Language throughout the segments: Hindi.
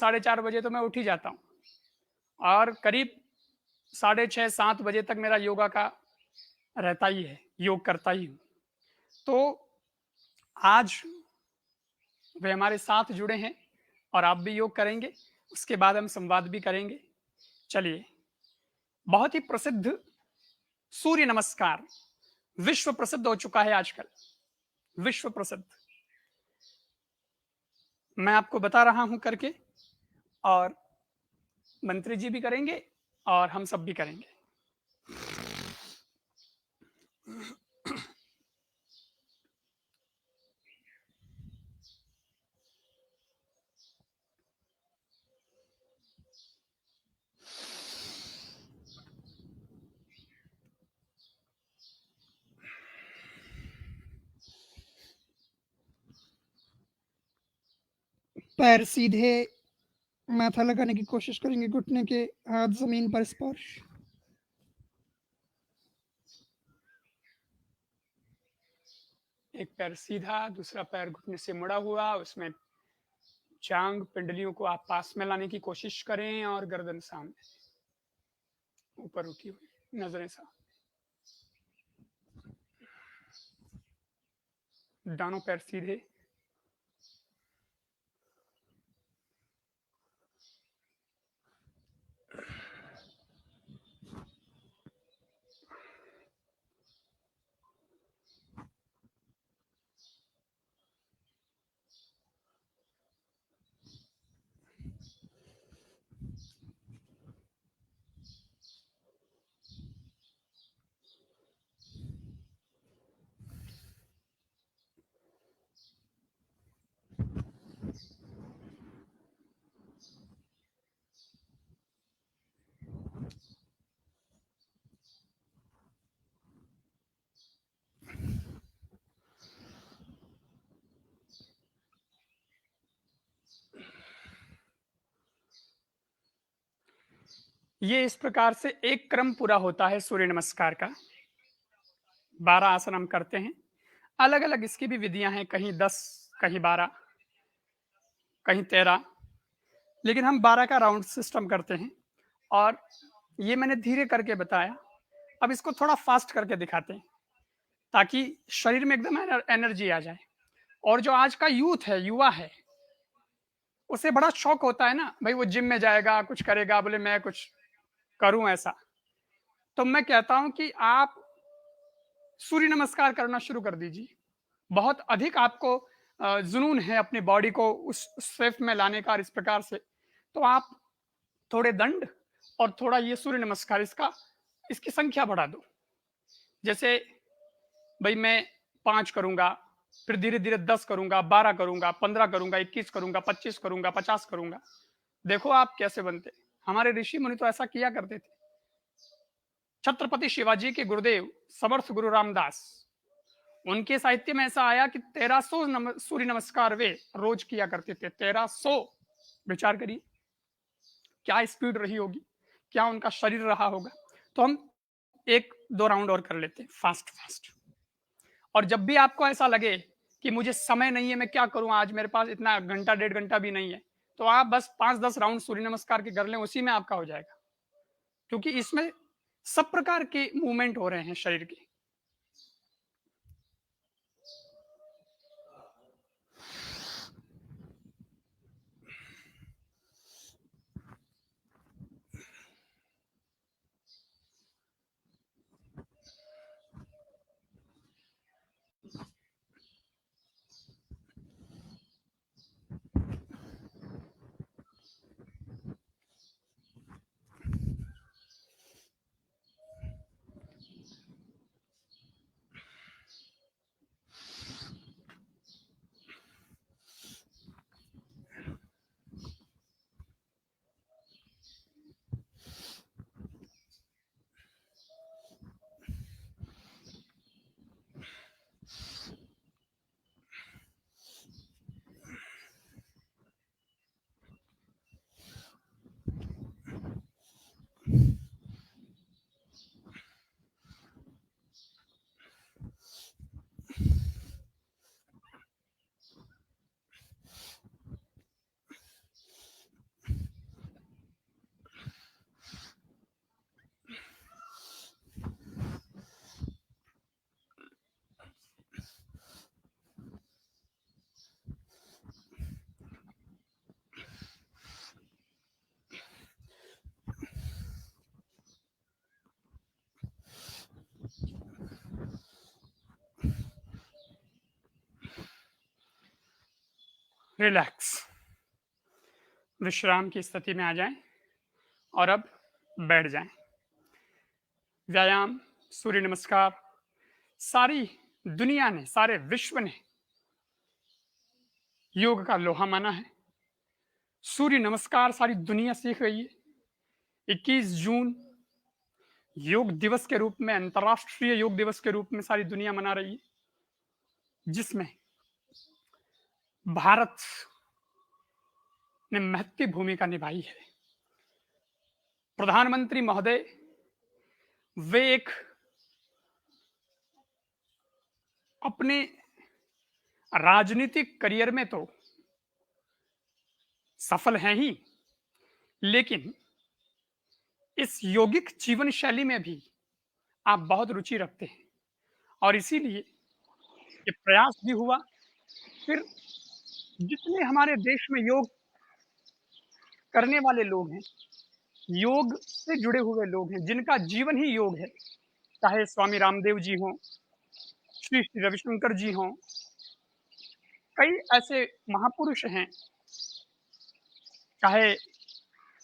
4:30 बजे तो मैं उठ ही जाता हूँ और करीब 6:30-7 बजे तक मेरा योगा का रहता ही है, योग करता ही हूँ। तो आज वे हमारे साथ जुड़े हैं और आप भी योग करेंगे, उसके बाद हम संवाद भी करेंगे। चलिए, बहुत ही प्रसिद्ध सूर्य नमस्कार विश्व प्रसिद्ध हो चुका है आजकल, विश्व प्रसिद्ध। मैं आपको बता रहा हूँ करके और मंत्री जी भी करेंगे और हम सब भी करेंगे। पैर सीधे माथा लगाने की कोशिश करेंगे, घुटने के हाथ जमीन पर स्पर्श। एक पैर सीधा, दूसरा पैर घुटने से मुड़ा हुआ, उसमें जांग पिंडलियों को आप पास में लाने की कोशिश करें और गर्दन सामने ऊपर उठी हुई, नजरें साफ। दोनों पैर सीधे, ये इस प्रकार से एक क्रम पूरा होता है सूर्य नमस्कार का। 12 आसन हम करते हैं। अलग-अलग इसकी भी विधियां हैं, कहीं 10, कहीं 12, कहीं 13, लेकिन हम 12 का राउंड सिस्टम करते हैं और ये मैंने धीरे करके बताया। अब इसको थोड़ा फास्ट करके दिखाते हैं ताकि शरीर में एकदम एनर्जी आ जाए। और जो आज का यूथ है, युवा है, उसे बड़ा शौक होता है ना, भाई वो जिम में जाएगा, कुछ करेगा, बोले मैं कुछ करूं ऐसा। तो मैं कहता हूं कि आप सूर्य नमस्कार करना शुरू कर दीजिए। बहुत अधिक आपको जुनून है अपनी बॉडी को उस शेप में लाने का, इस प्रकार से तो आप थोड़े दंड और थोड़ा ये सूर्य नमस्कार इसकी संख्या बढ़ा दो। जैसे भाई मैं 5 करूंगा, फिर धीरे धीरे 10 करूंगा, 12 करूंगा, 15 करूंगा, 21 करूंगा, 25 करूंगा, 50 करूंगा। देखो आप कैसे बनते। हमारे ऋषि मुनि तो ऐसा किया करते थे। छत्रपति शिवाजी के गुरुदेव समर्थ गुरु रामदास, उनके साहित्य में ऐसा आया कि 1300 सूर्य नमस्कार वे रोज किया करते थे। 1300। विचार करिए क्या स्पीड रही होगी, क्या उनका शरीर रहा होगा। तो हम 1-2 राउंड और कर लेते हैं फास्ट फास्ट। और जब भी आपको ऐसा लगे कि मुझे समय नहीं है, मैं क्या करूं, आज मेरे पास इतना घंटा 1.5 घंटा भी नहीं है, तो आप बस 5-10 राउंड सूर्य नमस्कार के कर लें, उसी में आपका हो जाएगा। क्योंकि इसमें सब प्रकार के मूवमेंट हो रहे हैं शरीर के। रिलैक्स, विश्राम की स्थिति में आ जाएँ और अब बैठ जाएँ। व्यायाम, सूर्य नमस्कार, सारी दुनिया ने, सारे विश्व ने योग का लोहा माना है। सूर्य नमस्कार सारी दुनिया सीख रही है। 21 जून योग दिवस के रूप में, अंतर्राष्ट्रीय योग दिवस के रूप में सारी दुनिया मना रही है, जिसमें भारत ने महत्वपूर्ण भूमिका निभाई है। प्रधानमंत्री महोदय, वे एक अपने राजनीतिक करियर में तो सफल हैं ही, लेकिन इस यौगिक जीवन शैली में भी आप बहुत रुचि रखते हैं और इसीलिए ये प्रयास भी हुआ। फिर जितने हमारे देश में योग करने वाले लोग हैं, योग से जुड़े हुए लोग हैं, जिनका जीवन ही योग है, चाहे स्वामी रामदेव जी हों, श्री श्री रविशंकर जी हों, कई ऐसे महापुरुष हैं, चाहे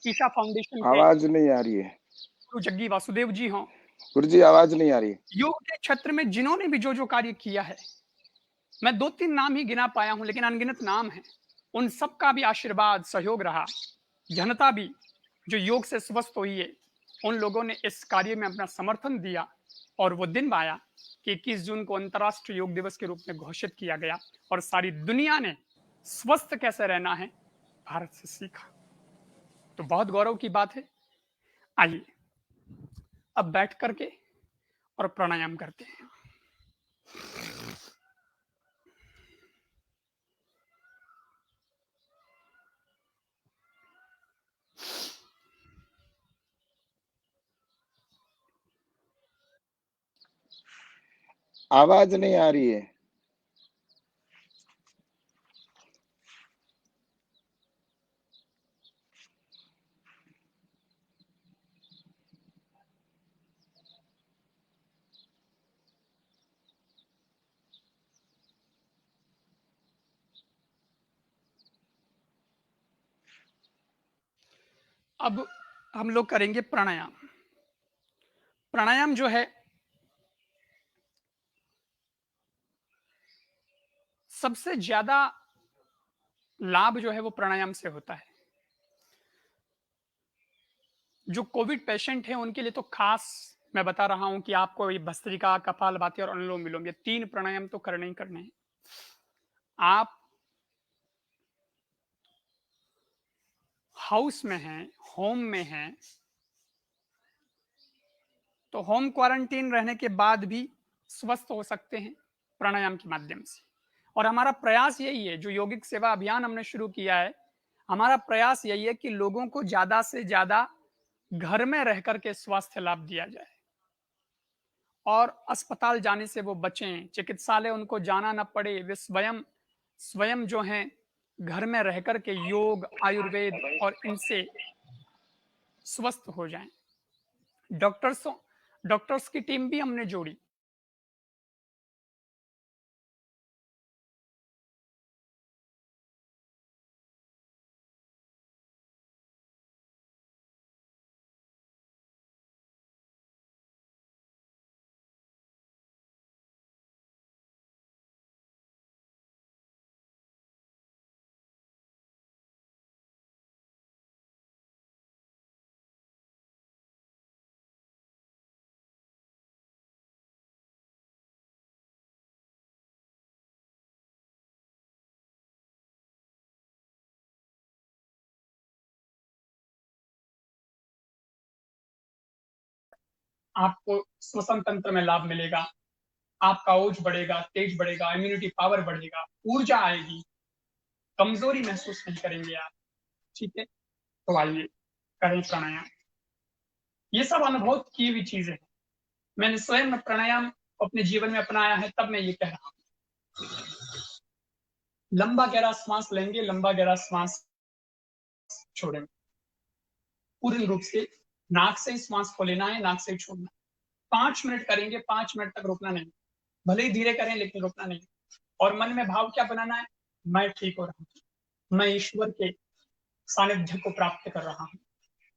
ईशा फाउंडेशन के आवाज नहीं आ रही है। गुरु जग्गी वासुदेव जी हों, गुरुजी आवाज नहीं आ रही है। योग के क्षेत्र में जिन्होंने भी जो कार्य किया है, मैं 2-3 नाम ही गिना पाया हूं, लेकिन अनगिनत नाम हैं। उन सबका भी आशीर्वाद, सहयोग रहा। जनता भी जो योग से स्वस्थ हुई है, उन लोगों ने इस कार्य में अपना समर्थन दिया और वो दिन आया कि 21 जून को अंतर्राष्ट्रीय योग दिवस के रूप में घोषित किया गया और सारी दुनिया ने स्वस्थ कैसे रहना है भारत से सीखा। तो बहुत गौरव की बात है। आइए अब बैठ करके और प्राणायाम करते हैं। आवाज नहीं आ रही है। अब हम लोग करेंगे प्राणायाम। प्राणायाम जो है, सबसे ज्यादा लाभ जो है वो प्राणायाम से होता है। जो कोविड पेशेंट हैं उनके लिए तो खास मैं बता रहा हूं कि आपको ये भस्त्रिका, कपालभाति और अनुलोम विलोम, ये 3 प्राणायाम तो करने ही करने हैं। आप हाउस में हैं, होम में हैं, तो होम क्वारंटीन रहने के बाद भी स्वस्थ हो सकते हैं प्राणायाम के माध्यम से। और हमारा प्रयास यही है, जो यौगिक सेवा अभियान हमने शुरू किया है, हमारा प्रयास यही है कि लोगों को ज्यादा से ज्यादा घर में रह करके स्वास्थ्य लाभ दिया जाए और अस्पताल जाने से वो बचें, चिकित्सालय उनको जाना ना पड़े, वे स्वयं स्वयं जो हैं घर में रह करके योग, आयुर्वेद और इनसे स्वस्थ हो जाएं। डॉक्टर्स की टीम भी हमने जोड़ी। आपको श्वसन तंत्र में लाभ मिलेगा, आपका ओज बढ़ेगा, तेज बढ़ेगा, इम्यूनिटी पावर बढ़ेगा, ऊर्जा आएगी, कमजोरी महसूस नहीं करेंगे आप। ठीक है, तो आइए करें प्राणायाम। ये सब अनुभव की हुई चीजें हैं। मैंने स्वयं प्राणायाम अपने जीवन में अपनाया है, तब मैं ये कह रहा हूं। लंबा गहरा श्वास लेंगे, लंबा गहरा श्वास छोड़ेंगे। पूर्ण रूप से नाक से श्वास को लेना है, नाक से छोड़ना। 5 मिनट करेंगे, 5 मिनट तक रुकना नहीं। भले ही धीरे करें लेकिन रुकना नहीं। और मन में भाव क्या बनाना है? मैं ठीक हो रहा हूं, मैं ईश्वर के सानिध्य को प्राप्त कर रहा हूँ।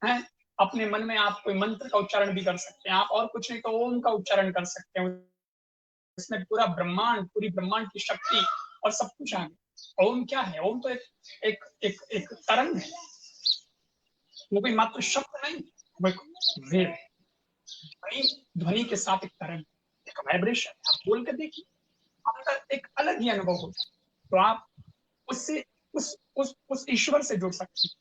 हैं? अपने मन में आप कोई मंत्र का उच्चारण भी कर सकते हैं, आप और कुछ नहीं तो ओम का उच्चारण कर सकते हैं। इसमें पूरा ब्रह्मांड, पूरी ब्रह्मांड की शक्ति और सब कुछ आ गया। ओम क्या है? ओम तो एक तरंग है, वो कोई मात्र शब्द नहीं, वो एक वेव है। ध्वनि ध्वनि के साथ एक तरंग, एक वाइब्रेशन। आप बोल कर देखिए, अंदर एक अलग ही अनुभव होता है। तो आप उससे उस ईश्वर से जुड़ सकते हैं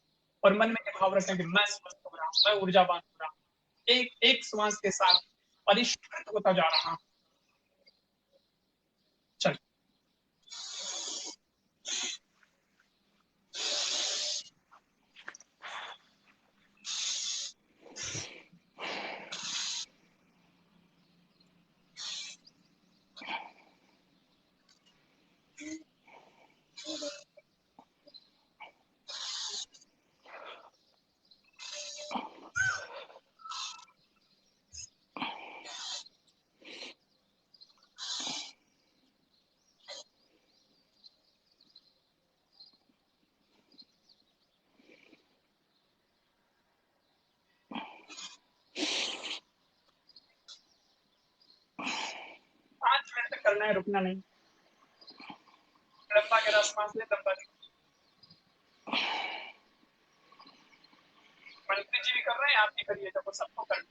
और मन में ये भाव रखें कि मैं स्वस्थ हो रहा हूँ, मैं ऊर्जावान हो रहा हूँ, एक एक श्वास के साथ परिष्कृत होता जा रहा हूँ। चलिए। पांच मिनट तक करना है, रुकना नहीं। लंबा गहरा सांस ले, लंबा मंत्री जी भी कर रहे हैं, आप भी करिए, जब वो सबको कर।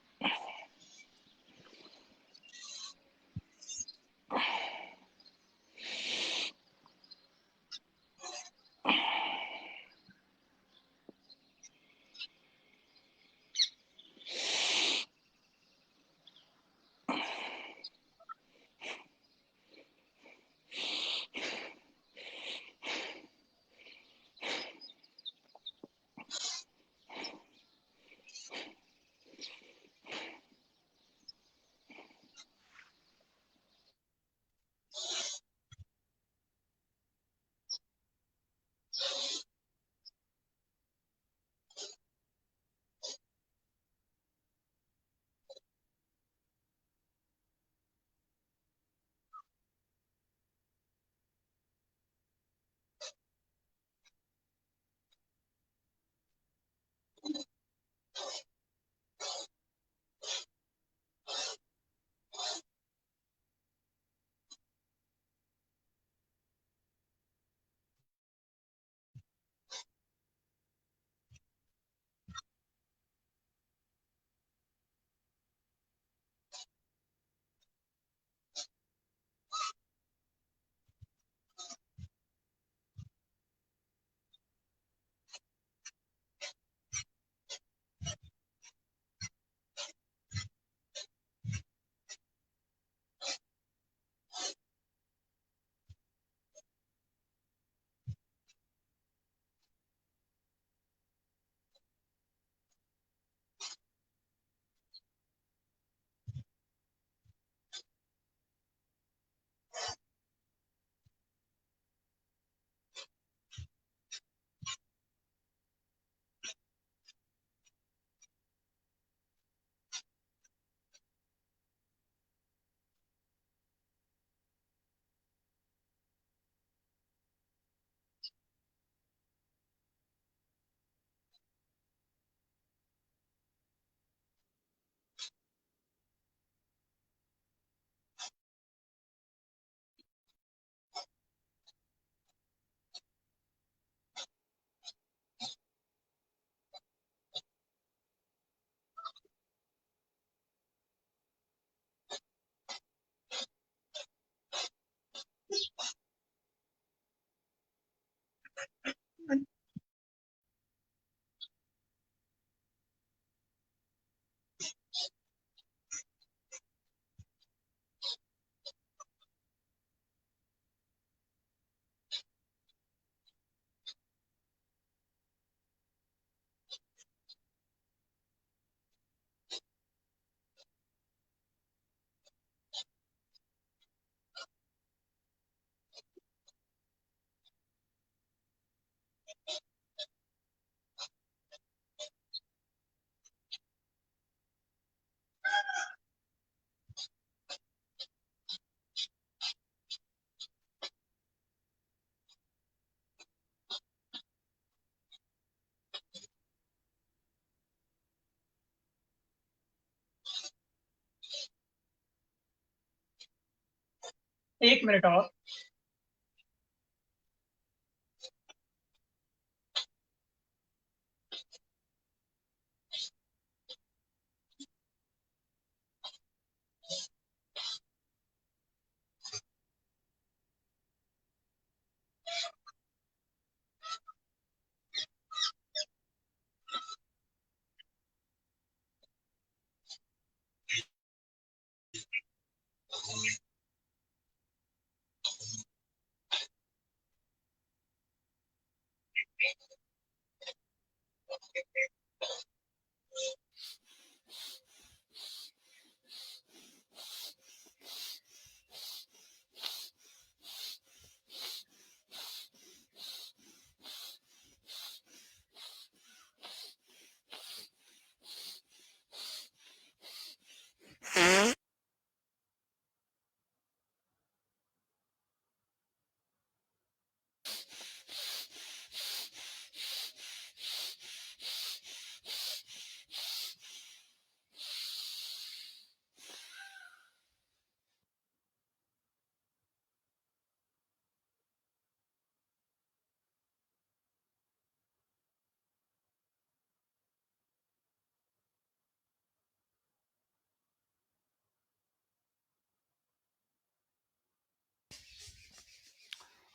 1 मिनट और।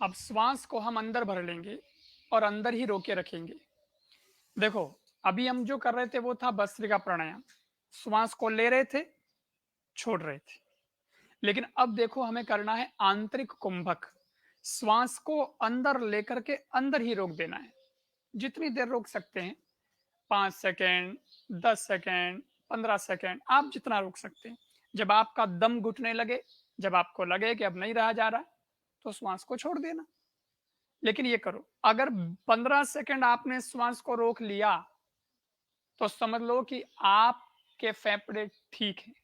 अब श्वास को हम अंदर भर लेंगे और अंदर ही रोके रखेंगे। देखो, अभी हम जो कर रहे थे वो था भस्त्रिका प्राणायाम। श्वास को ले रहे थे, छोड़ रहे थे। लेकिन अब देखो हमें करना है आंतरिक कुंभक। श्वास को अंदर लेकर के अंदर ही रोक देना है। जितनी देर रोक सकते हैं, 5 सेकंड, 10 सेकंड, 15 सेकंड, आप जितना रोक सकते हैं। जब आपका दम घुटने लगे, जब आपको लगे कि अब नहीं रहा जा रहा, तो श्वास को छोड़ देना। लेकिन ये करो, अगर 15 सेकंड आपने श्वास को रोक लिया, तो समझ लो कि आपके फेफड़े ठीक हैं।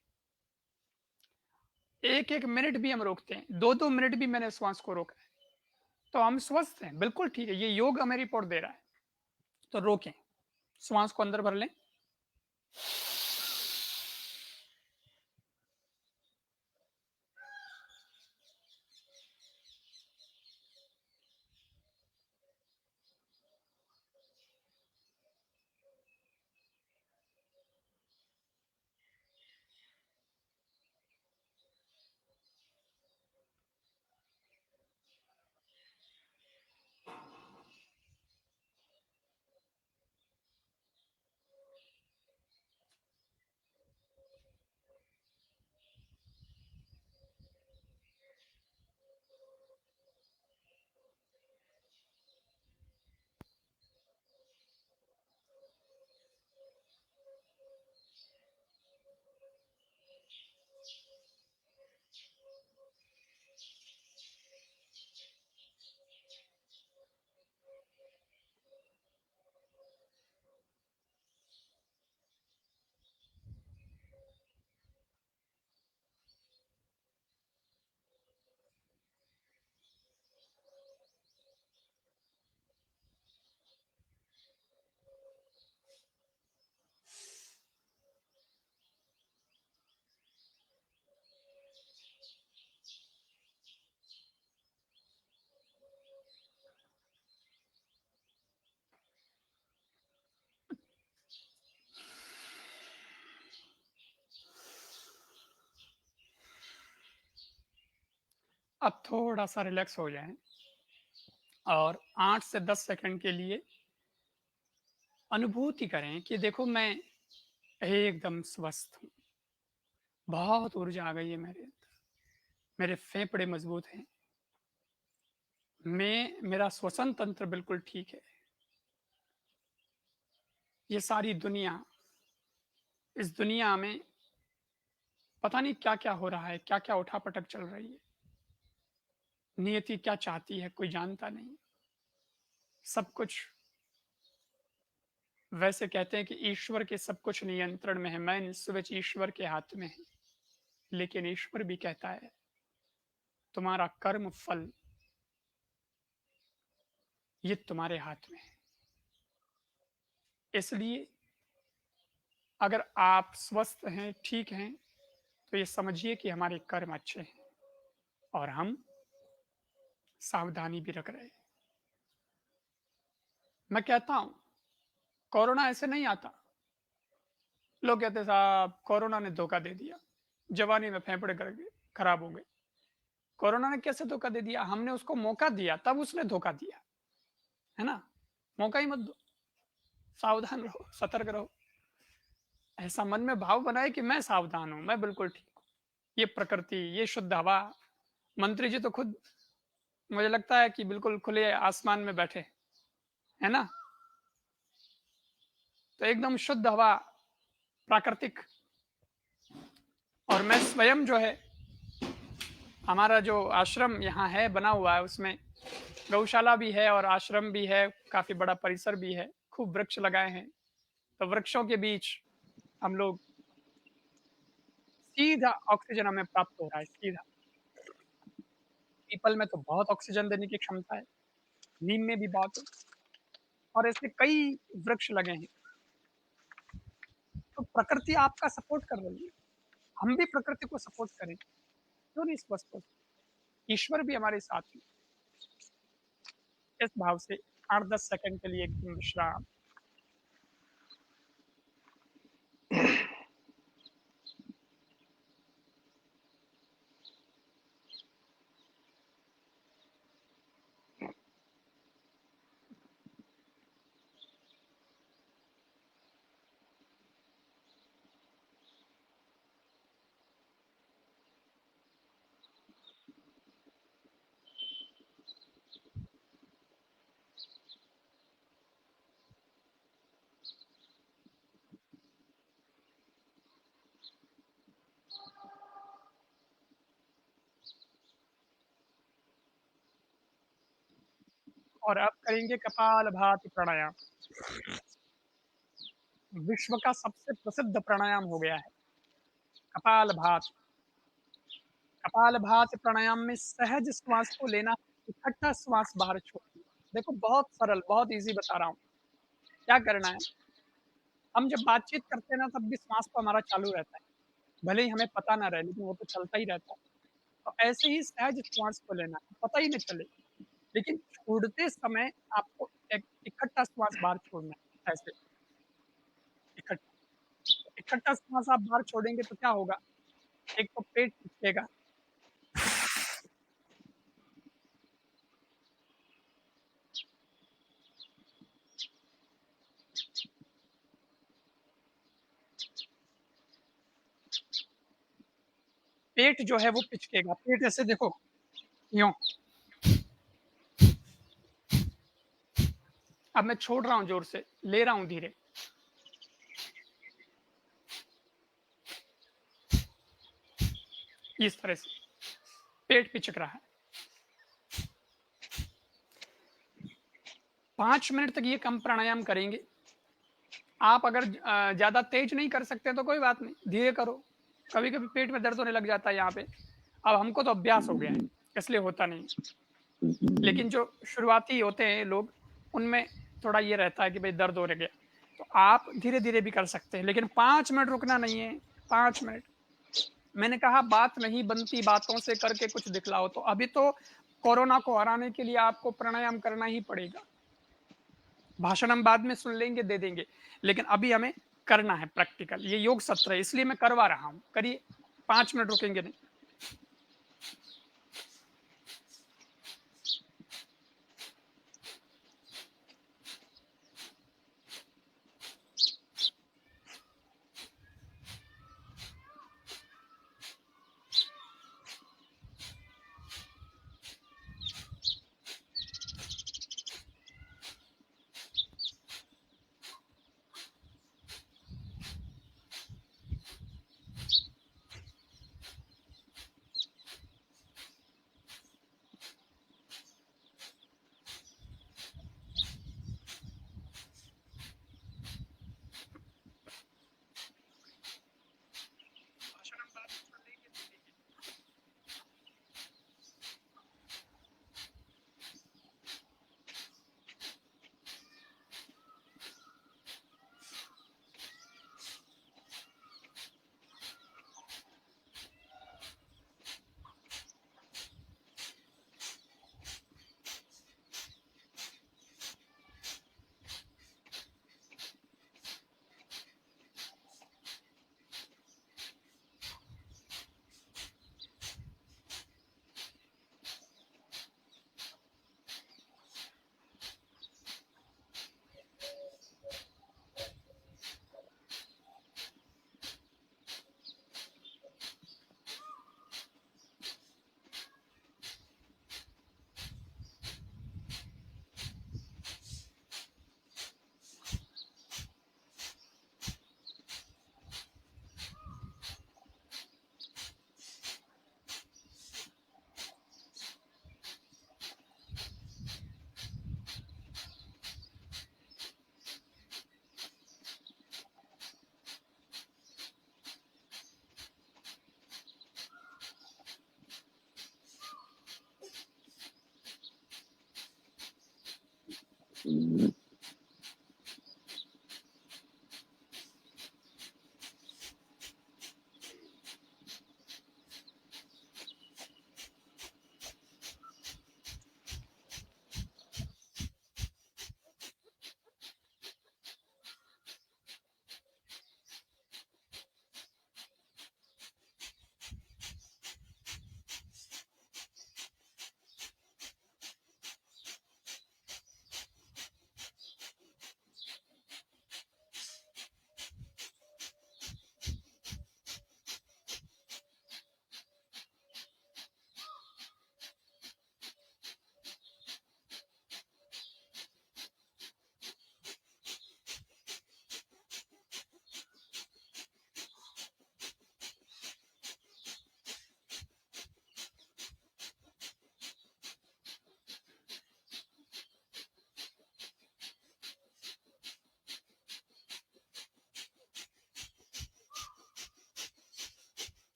1-1 मिनट भी हम रोकते हैं, 2-2 मिनट भी मैंने श्वास को रोका है, तो हम स्वस्थ हैं, बिल्कुल ठीक है। ये योग हमें रिपोर्ट दे रहा है। तो रोकें, श्वास को अंदर भर लें। अब थोड़ा सा रिलैक्स हो जाएं और 8 से 10 सेकंड के लिए अनुभूति करें कि देखो मैं एकदम स्वस्थ हूँ। बहुत ऊर्जा आ गई है मेरे अंदर, मेरे फेफड़े मजबूत हैं, मेरा श्वसन तंत्र बिल्कुल ठीक है। ये सारी दुनिया, इस दुनिया में पता नहीं क्या-क्या हो रहा है, क्या-क्या उठा-पटक चल रही है। नियति क्या चाहती है, कोई जानता नहीं। सब कुछ, वैसे कहते हैं कि ईश्वर के सब कुछ नियंत्रण में है, मैन स्विच ईश्वर के हाथ में है। लेकिन ईश्वर भी कहता है, तुम्हारा कर्म फल ये तुम्हारे हाथ में है। इसलिए अगर आप स्वस्थ हैं, ठीक हैं, तो ये समझिए कि हमारे कर्म अच्छे हैं। और हम सावधानी भी रख रहे हैं। मैं कहता हूँ, कोरोना ऐसे नहीं आता। लोग कहते हैं साहब कोरोना ने धोखा दे दिया, जवानी में फेफड़े कर गए, खराब हो गए। कोरोना ने कैसे धोखा दे दिया? हमने उसको मौका दिया, तब उसने धोखा दिया, है ना? मौका ही मत दो, सावधान रहो, सतर्क रहो। ऐसा मन में भाव बनाए कि मैं सावधान हूँ, मैं बिल्कुल ठीक हूँ। ये प्रकृति, ये शुद्ध हवा, मंत्री जी तो खुद मुझे लगता है कि बिल्कुल खुले आसमान में बैठे, है ना? तो एकदम शुद्ध हवा, प्राकृतिक। और मैं स्वयं जो है, हमारा जो आश्रम यहाँ है बना हुआ है, उसमें गौशाला भी है और आश्रम भी है, काफ़ी बड़ा परिसर भी है, खूब वृक्ष लगाए हैं। तो वृक्षों के बीच हम लोग सीधा ऑक्सीजन हमें प्राप्त हो रहा है, सीधा। पीपल में तो बहुत ऑक्सीजन देने की क्षमता है, नीम में भी बहुत है और ऐसे कई वृक्ष लगे हैं। तो प्रकृति आपका सपोर्ट कर रही है, हम भी प्रकृति को सपोर्ट करें, क्यों नहीं स्वस्थ हो? ईश्वर भी हमारे साथ है। इस भाव से 8-10 सेकंड के लिए एकदम विश्राम। और अब करेंगे कपालभाति प्राणायाम। विश्व का सबसे प्रसिद्ध प्राणायाम हो गया है कपालभाति। कपालभाति प्राणायाम में सहज श्वास को लेना, इकट्ठा श्वास बाहर छोड़ना। देखो बहुत सरल, बहुत ईज़ी बता रहा हूँ। क्या करना है, हम जब बातचीत करते हैं ना तब भी श्वास तो हमारा चालू रहता है। भले ही हमें पता ना रहे लेकिन वो तो चलता ही रहता है। तो ऐसे ही सहज श्वास को लेना है, पता ही ना चले। लेकिन छोड़ते समय आपको एक इकट्ठा श्वास बाहर छोड़ना है, ऐसे इकट्ठा। इकट्ठा श्वास आप बाहर छोड़ेंगे तो क्या होगा? एक तो पेट खींचेगा, पेट जो है वो पिचकेगा। पेट ऐसे देखो, यूँ। अब मैं छोड़ रहा हूँ ज़ोर से, ले रहा हूँ धीरे। इस तरह से पेट पिचक रहा है। 5 मिनट तक ये कम प्राणायाम करेंगे। आप अगर ज़्यादा तेज नहीं कर सकते तो कोई बात नहीं, धीरे करो। कभी-कभी पेट में दर्द होने लग जाता है यहाँ पे। अब हमको तो अभ्यास हो गया है, इसलिए होता नहीं। लेकिन जो शुरुआती होते हैं लोग, उनमें थोड़ा ये रहता है कि भई दर्द होने गया। तो आप धीरे-धीरे भी कर सकते हैं, लेकिन 5 मिनट रुकना नहीं है, 5 मिनट। मैंने कहा बात नहीं बनती बातों से करके कुछ दिखलाओ, तो अभी तो कोरोना को हराने के लिए आपको प्राणायाम करना ही पड़ेगा। भाषण हम बाद में सुन लेंगे, दे देंगे, लेकिन अभी हमें करना है प्रैक्टिकल। ये योग सत्र है, इसलिए मैं करवा रहा हूँ। करिए, 5 मिनट रुकेंगे नहीं।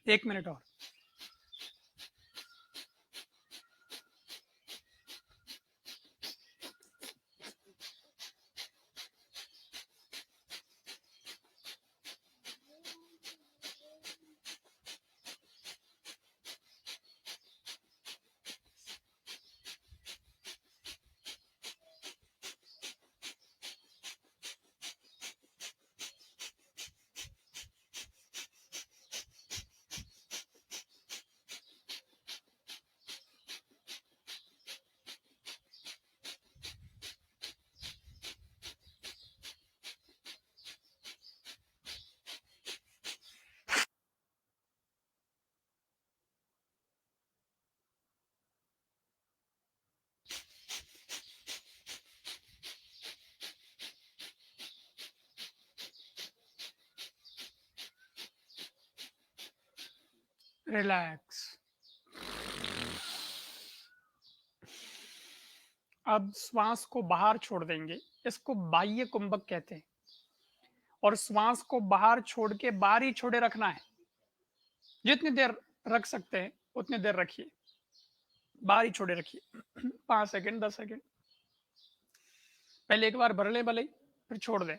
1 मिनट और। रिलैक्स। अब श्वास को बाहर छोड़ देंगे, इसको बाह्य कुंभक कहते हैं। और श्वास को बाहर छोड़ के बाहर ही छोड़े रखना है, जितनी देर रख सकते हैं उतनी देर रखिए, बाहर ही छोड़े रखिए। 5 सेकंड 10 सेकंड, पहले एक बार भर ले भले ही, फिर छोड़ दें।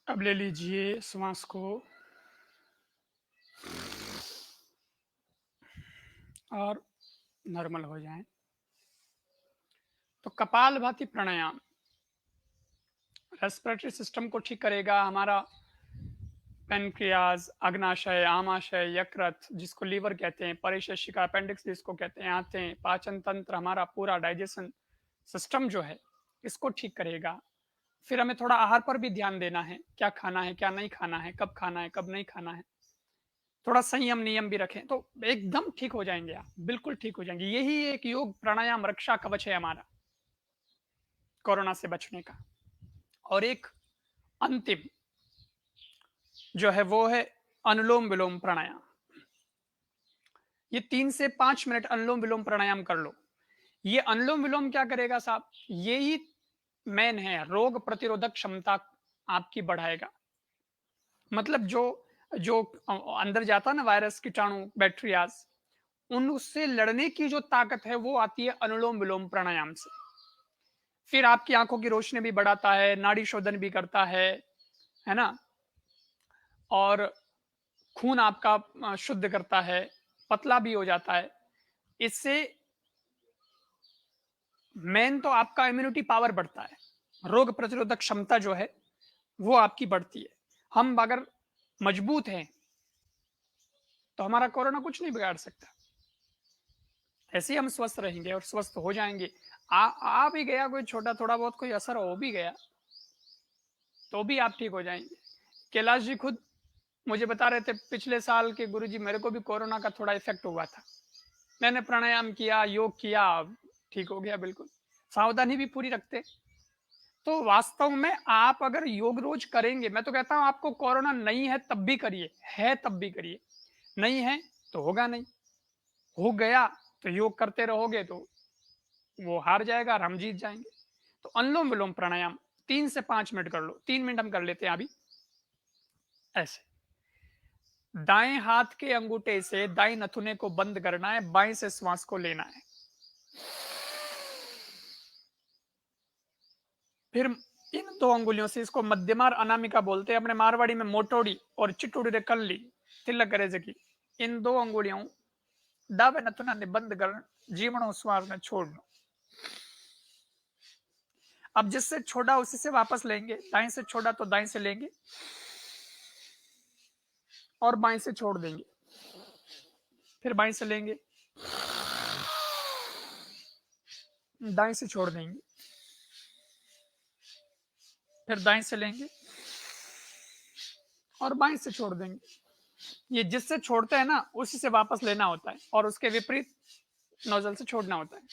अब ले लीजिए श्वास को और नॉर्मल हो जाएं। तो कपालभाति प्राणायाम रेस्पिरेटरी सिस्टम को ठीक करेगा। हमारा पेनक्रियाज, अग्नाशय, आमाशय, यकृत जिसको लीवर कहते हैं, परिशेषिका, अपेंडिक्स जिसको कहते हैं, आंतें, पाचन तंत्र, हमारा पूरा डाइजेशन सिस्टम जो है इसको ठीक करेगा। फिर हमें थोड़ा आहार पर भी ध्यान देना है, क्या खाना है क्या नहीं खाना है, कब खाना है कब नहीं खाना है, थोड़ा संयम नियम भी रखें तो एकदम ठीक हो जाएंगे आप, बिल्कुल ठीक हो जाएंगे। यही एक योग प्राणायाम रक्षा कवच है हमारा कोरोना से बचने का। और एक अंतिम जो है वो है अनुलोम विलोम प्राणायाम। ये 3 से 5 मिनट अनुलोम विलोम प्राणायाम कर लो। ये अनुलोम विलोम क्या करेगा साहब, ये ही मेन है, रोग प्रतिरोधक क्षमता आपकी बढ़ाएगा। मतलब जो जो अंदर जाता है ना वायरस, कीटाणु, बैक्टीरियाज, उनसे लड़ने की जो ताकत है वो आती है अनुलोम विलोम प्राणायाम से। फिर आपकी आंखों की रोशनी भी बढ़ाता है, नाड़ी शोधन भी करता है ना, और खून आपका शुद्ध करता है, पतला भी हो जाता है। इससे मेन तो आपका इम्यूनिटी पावर बढ़ता है, रोग प्रतिरोधक क्षमता जो है वो आपकी बढ़ती है। हम अगर मजबूत हैं तो हमारा कोरोना कुछ नहीं बिगाड़ सकता। ऐसे ही हम स्वस्थ रहेंगे और स्वस्थ हो जाएंगे। आ भी गया कोई छोटा थोड़ा बहुत कोई असर हो भी गया तो भी आप ठीक हो जाएंगे। कैलाश जी खुद मुझे बता रहे थे पिछले साल के गुरुजी मेरे को भी कोरोना का थोड़ा इफेक्ट हुआ था, मैंने प्राणायाम किया, योग किया, ठीक हो गया बिल्कुल। सावधानी भी पूरी रखते। तो वास्तव में आप अगर योग रोज करेंगे, मैं तो कहता हूं आपको कोरोना नहीं है तब भी करिए, है तब भी करिए, नहीं है तो होगा नहीं, हो गया तो योग करते रहोगे तो वो हार जाएगा और हम जीत जाएंगे। तो अनुलोम विलोम प्राणायाम 3 से 5 मिनट कर लो। 3 मिनट हम कर लेते हैं अभी। ऐसे दाएं हाथ के अंगूठे से दाएं नथुने को बंद करना है, बाएं से श्वास को लेना है। फिर इन 2 अंगुलियों से, इसको मध्यमार अनामिका बोलते हैं, अपने मारवाड़ी में मोटोड़ी और चिटोड़ी रे कल्ली तिलक करे जकी, इन 2 अंगुलियों दावे नथुना ने बंद कर जीवणों श्वास में छोड़ना। अब जिससे छोड़ा उसी से वापस लेंगे, दाएं से छोड़ा तो दाएं से लेंगे और बाएं से छोड़ देंगे, फिर बाएं से लेंगे, दाएं से छोड़ देंगे, फिर दाएं से लेंगे और बाएं से छोड़ देंगे। ये जिससे छोड़ते हैं ना उसी से वापस लेना होता है और उसके विपरीत नोजल से छोड़ना होता है।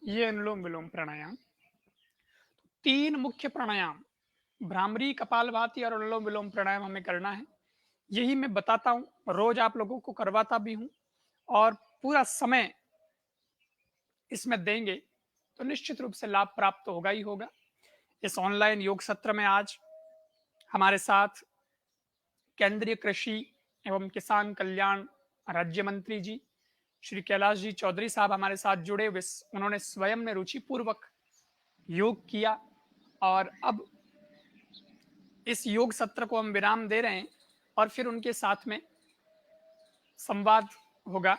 ये अनुलोम विलोम प्राणायाम। 3 मुख्य प्राणायाम भ्रामरी, कपालभाति और अनुलोम विलोम प्राणायाम हमें करना है। यही मैं बताता हूँ, रोज आप लोगों को करवाता भी हूँ और पूरा समय इसमें देंगे तो निश्चित रूप से लाभ प्राप्त होगा ही होगा। इस ऑनलाइन योग सत्र में आज हमारे साथ केंद्रीय कृषि एवं किसान कल्याण राज्य मंत्री जी श्री कैलाश जी चौधरी साहब हमारे साथ जुड़े हुए। उन्होंने स्वयं ने रुचिपूर्वक योग किया और अब इस योग सत्र को हम विराम दे रहे हैं और फिर उनके साथ में संवाद होगा।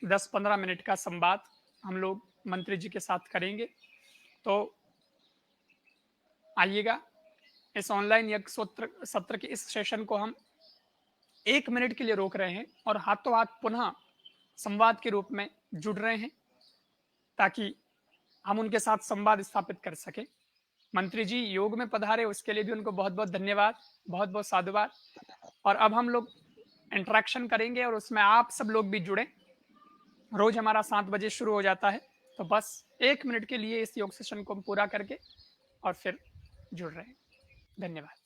10-15 मिनट का संवाद हम लोग मंत्री जी के साथ करेंगे। तो आइएगा, इस ऑनलाइन योग सत्र के इस सेशन को हम 1 मिनट के लिए रोक रहे हैं और हाथों हाथ पुनः संवाद के रूप में जुड़ रहे हैं ताकि हम उनके साथ संवाद स्थापित कर सकें। मंत्री जी योग में पधारे, उसके लिए भी उनको बहुत बहुत धन्यवाद, बहुत बहुत साधुवाद। और अब हम लोग इंटरेक्शन करेंगे और उसमें आप सब लोग भी जुड़े। रोज हमारा 7 बजे शुरू हो जाता है, तो बस 1 मिनट के लिए इस योग सेशन को हम पूरा करके और फिर जुड़ रहे हैं। धन्यवाद।